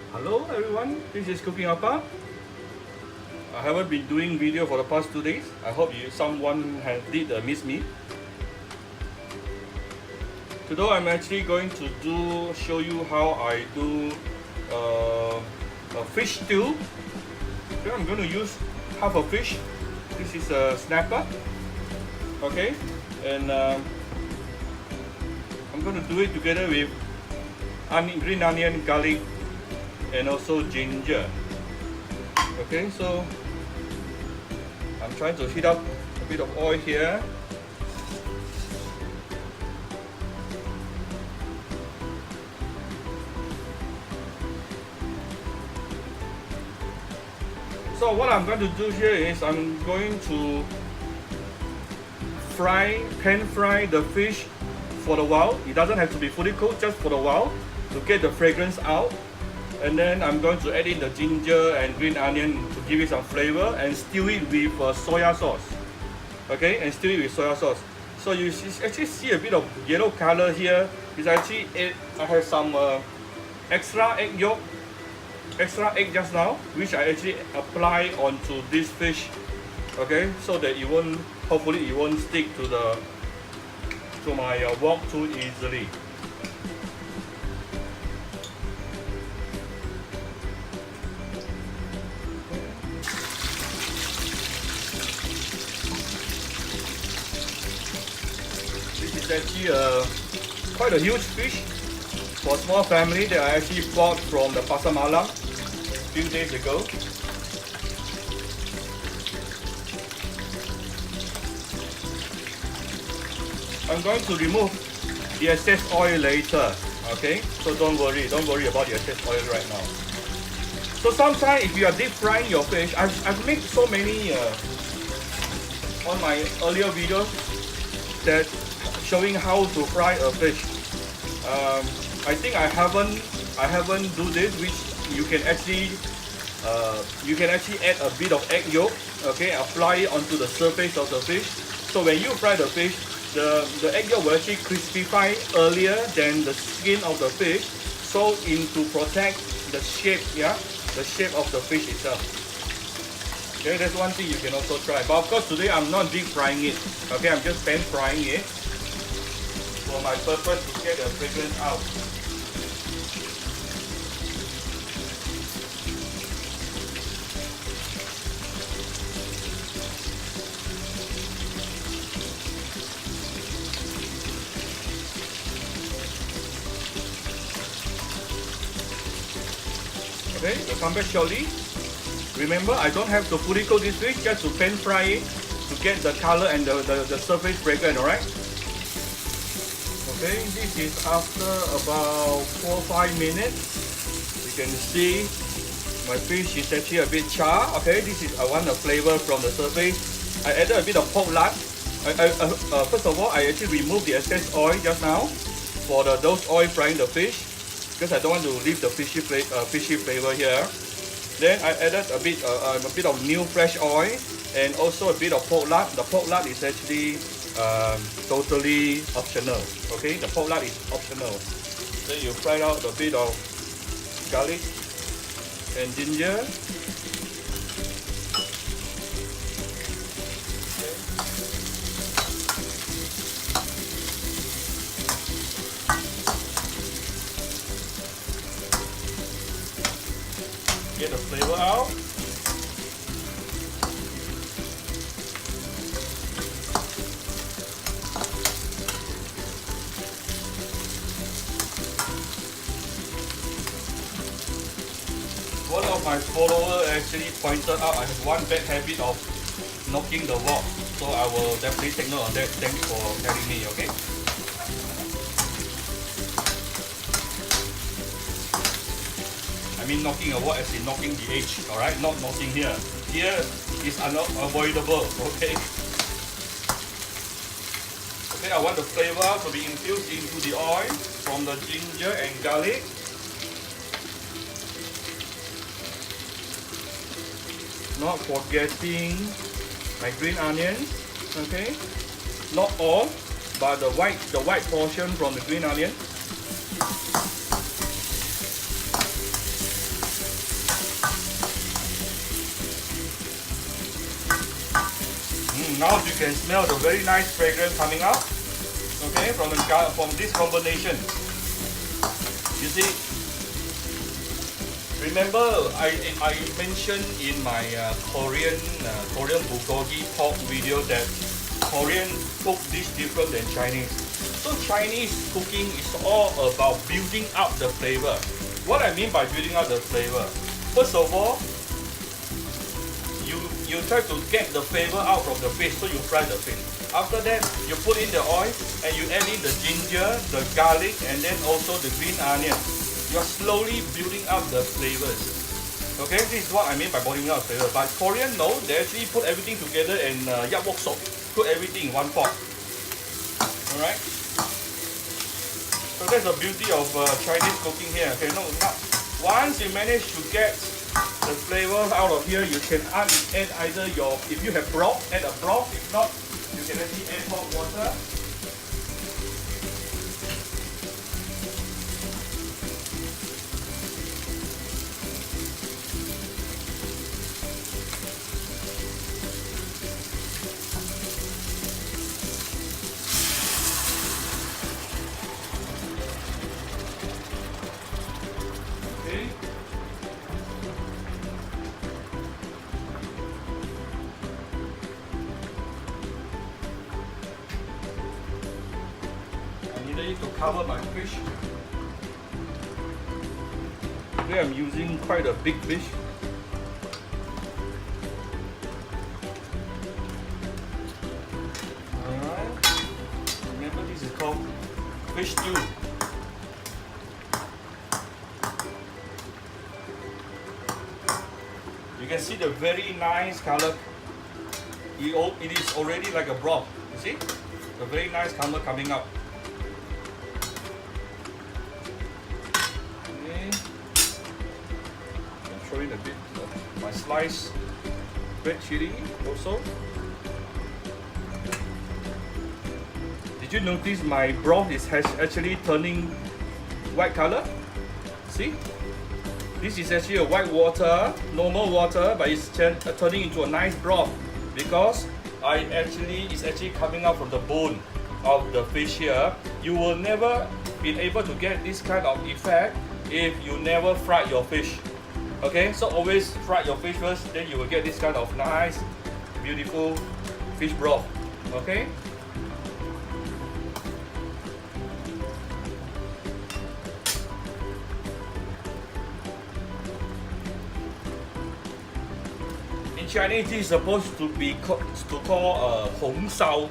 Hello everyone, this is Cooking Appa. I haven't been doing video for the past 2 days. I hope someone did miss me. Today I'm actually going to show you how I do a fish stew. Okay, I'm going to use half a fish. This is a snapper. Okay, and I'm going to do it together with green onion, garlic, and also ginger. Okay, so I'm trying to heat up a bit of oil here. So what I'm going to do here is I'm going to pan fry the fish for a while. It doesn't have to be fully cooked, just for a while to get the fragrance out. And then I'm going to add in the ginger and green onion to give it some flavor and stew it with soya sauce. Okay, and stew it with soya sauce. So you actually see a bit of yellow color here. It's actually I have some extra egg just now, which I actually apply onto this fish. Okay, so that hopefully it won't stick to my wok too easily. This is actually quite a huge fish for a small family that I actually bought from the Pasar Malam a few days ago. I'm going to remove the excess oil later, okay? So don't worry about the excess oil right now. So sometimes if you are deep frying your fish, I've made so many on my earlier videos that showing how to fry a fish. I think I haven't do this, which you can actually add a bit of egg yolk, okay, apply it onto the surface of the fish. So when you fry the fish, the egg yolk will actually crispify earlier than the skin of the fish, so to protect the shape, the shape of the fish itself. Okay, that's one thing you can also try. But of course today I'm not deep frying it. Okay, I'm just pan frying it for my purpose to get the fragrance out. Okay, we'll come back shortly. Remember, I don't have to fully cook this fish, just to pan fry it to get the color and the surface fragrance, alright? Okay, this is after about 4 or 5 minutes. You can see my fish is actually a bit charred. Okay, I want the flavor from the surface. I added a bit of pork lard. First of all, I actually removed the excess oil just now for those oil frying the fish, because I don't want to leave the fishy flavor here. Then I added a bit of new fresh oil and also a bit of pork lard. The pork lard is actually totally optional. Okay, the pork lard is optional. Then you fry out a bit of garlic and ginger. Get the flavor out. One of my followers actually pointed out I have one bad habit of knocking the wok, so I will definitely take note of that. Thanks for telling me, okay? I mean knocking a wok as in knocking the edge, alright? Not knocking here. Here is unavoidable, okay? Okay, I want the flavor to be infused into the oil from the ginger and garlic. Not forgetting my green onions, okay? Not all, but the white portion from the green onion. now you can smell the very nice fragrance coming out. Okay, from this combination. You see, remember I mentioned in my Korean bulgogi pork video that Korean cook dish different than Chinese. So Chinese cooking is all about building up the flavor. What I mean by building up the flavor, first of all, you try to get the flavor out from the fish, so you fry the fish. After that, you put in the oil and you add in the ginger, the garlic, and then also the green onion. You're slowly building up the flavors. Okay, this is what I mean by building up flavor. But Korean, no, they actually put everything together and yapwok sok, put everything in one pot. Alright? So that's the beauty of Chinese cooking here. Okay, now once you manage to get the flavor out of here, you can add either if you have broth, add a broth. If not, you can actually add hot water. Okay. To cover my fish. Today I'm using quite a big fish. Alright. Remember, this is called fish stew. You can see the very nice color. It is already like a broth. You see? The very nice color coming out. Throw in a bit of my sliced red chili also. Did you notice my broth is actually turning white color? See? This is actually a white water, normal water, but it's turning into a nice broth because it's actually coming out from the bone of the fish here. You will never be able to get this kind of effect if you never fry your fish. Okay, so always fry your fish first, then you will get this kind of nice, beautiful fish broth. Okay? In Chinese, this is supposed to be called hong shao.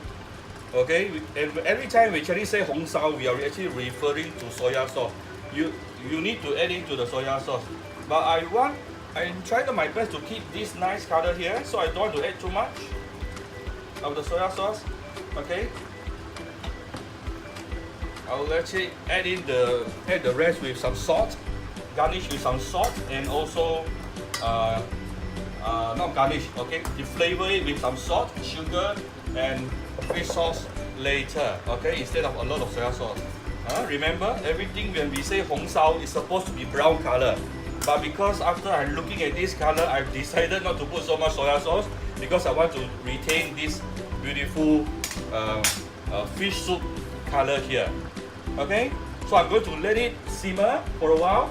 Okay, every time we Chinese say hong shao, we are actually referring to soya sauce. You need to add into the soya sauce. But I'm trying my best to keep this nice color here, so I don't want to add too much of the soya sauce. Okay, I'll actually add the rest with some salt, garnish with some salt, and also not garnish. Okay, you flavor it with some salt, sugar, and fish sauce later. Okay, instead of a lot of soya sauce. Remember, everything when we say hong shao is supposed to be brown color. But because after I'm looking at this color, I've decided not to put so much soya sauce because I want to retain this beautiful fish soup color here. Okay, so I'm going to let it simmer for a while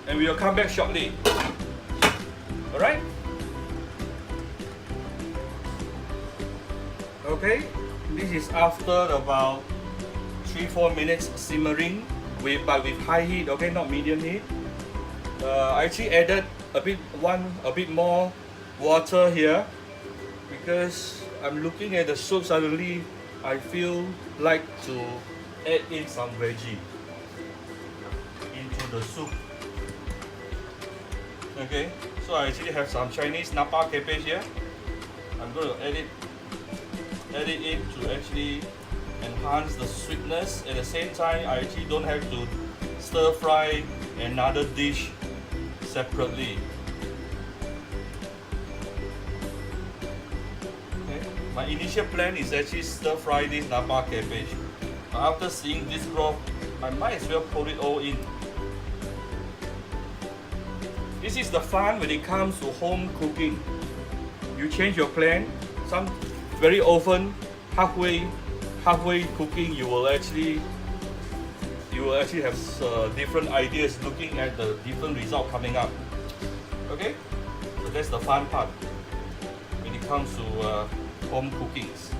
and we will come back shortly. Alright? Okay, this is after about 3-4 minutes simmering with high heat, okay, not medium heat. I actually added a bit more water here because I'm looking at the soup. Suddenly I feel like to add in some veggie into the soup. Okay, so I actually have some Chinese napa cabbage here. I'm going to add it in to actually enhance the sweetness. At the same time, I actually don't have to stir fry another dish separately. Okay. My initial plan is actually stir fry this napa cabbage. After seeing this broth, I might as well put it all in. This is the fun when it comes to home cooking. You change your plan, some very often halfway cooking you will actually have different ideas looking at the different result coming up. Okay, so that's the fun part when it comes to home cookings.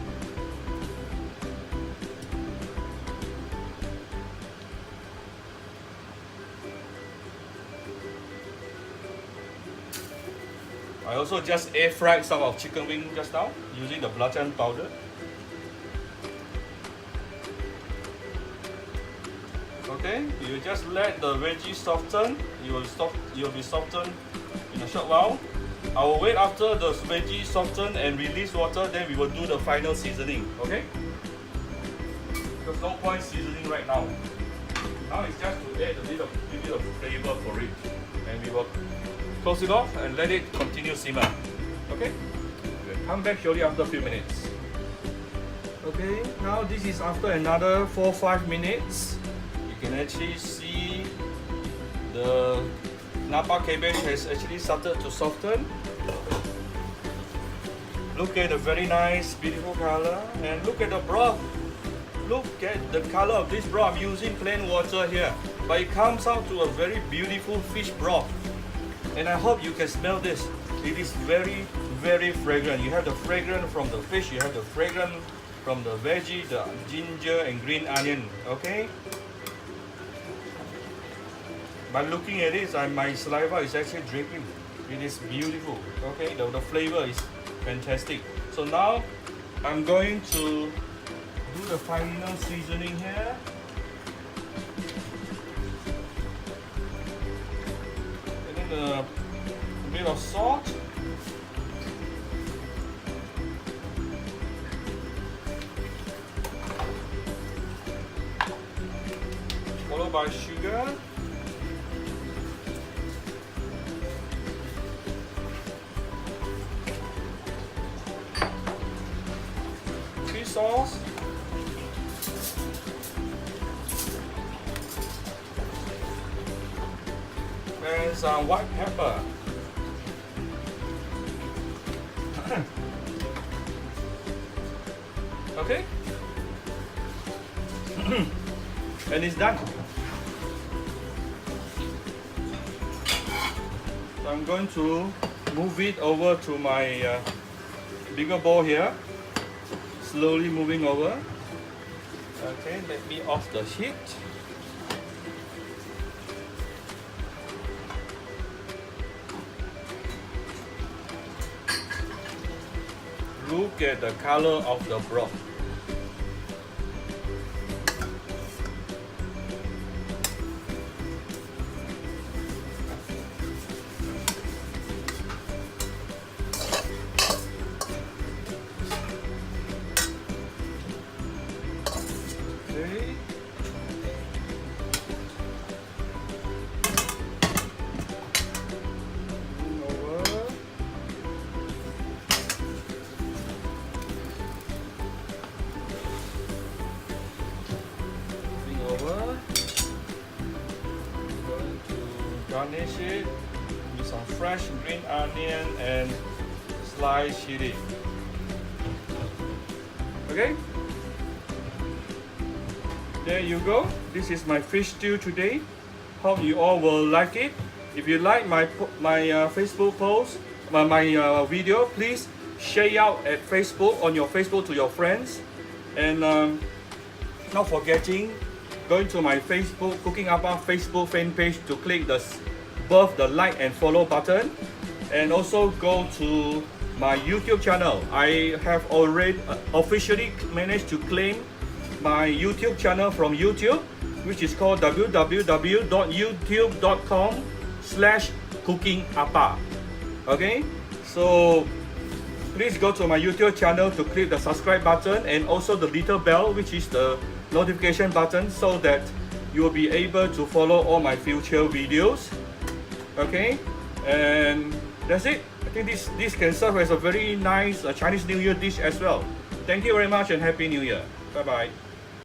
I also just air fried some of chicken wing just now using the belacan powder. Okay, you just let the veggie soften. You will be softened in a short while. I will wait after the veggie soften and release water. Then we will do the final seasoning. Okay? There's no point seasoning right now. Now it's just to add a bit of flavor for it, and we will close it off and let it continue simmer. Okay? We'll come back shortly after a few minutes. Okay, now this is after another 4-5 minutes. You can actually see the Napa cabbage has actually started to soften. Look at the very nice, beautiful color, and look at the broth. Look at the color of this broth. I'm using plain water here, but it comes out to a very beautiful fish broth. And I hope you can smell this. It is very, very fragrant. You have the fragrance from the fish, you have the fragrance from the veggie, the ginger and green onion. Okay? By looking at this, my saliva is actually dripping. It is beautiful. Okay, the flavor is fantastic. So now I'm going to do the final seasoning here. A bit of salt, followed by sugar, fish sauce, and some white pepper. Okay, and it's done. So I'm going to move it over to my bigger bowl here. Slowly moving over. Okay, let me off the heat. Look at the color of the broth. Okay. Garnish it with some fresh green onion and sliced chili. Okay, there you go. This is my fish stew today. Hope you all will like it. If you like my Facebook post, my video, please share out at Facebook, on your Facebook, to your friends, and not forgetting going to my Facebook Cooking Apa Facebook fan page to click both the like and follow button, and also go to my YouTube channel. I have already officially managed to claim my YouTube channel from YouTube, which is called www.youtube.com/cookingapa. Okay, so please go to my YouTube channel to click the subscribe button and also the little bell, which is the notification button, so that you will be able to follow all my future videos. Okay, and that's it. I think this can serve as a very nice Chinese New Year dish as well. Thank you very much and Happy New Year. Bye bye.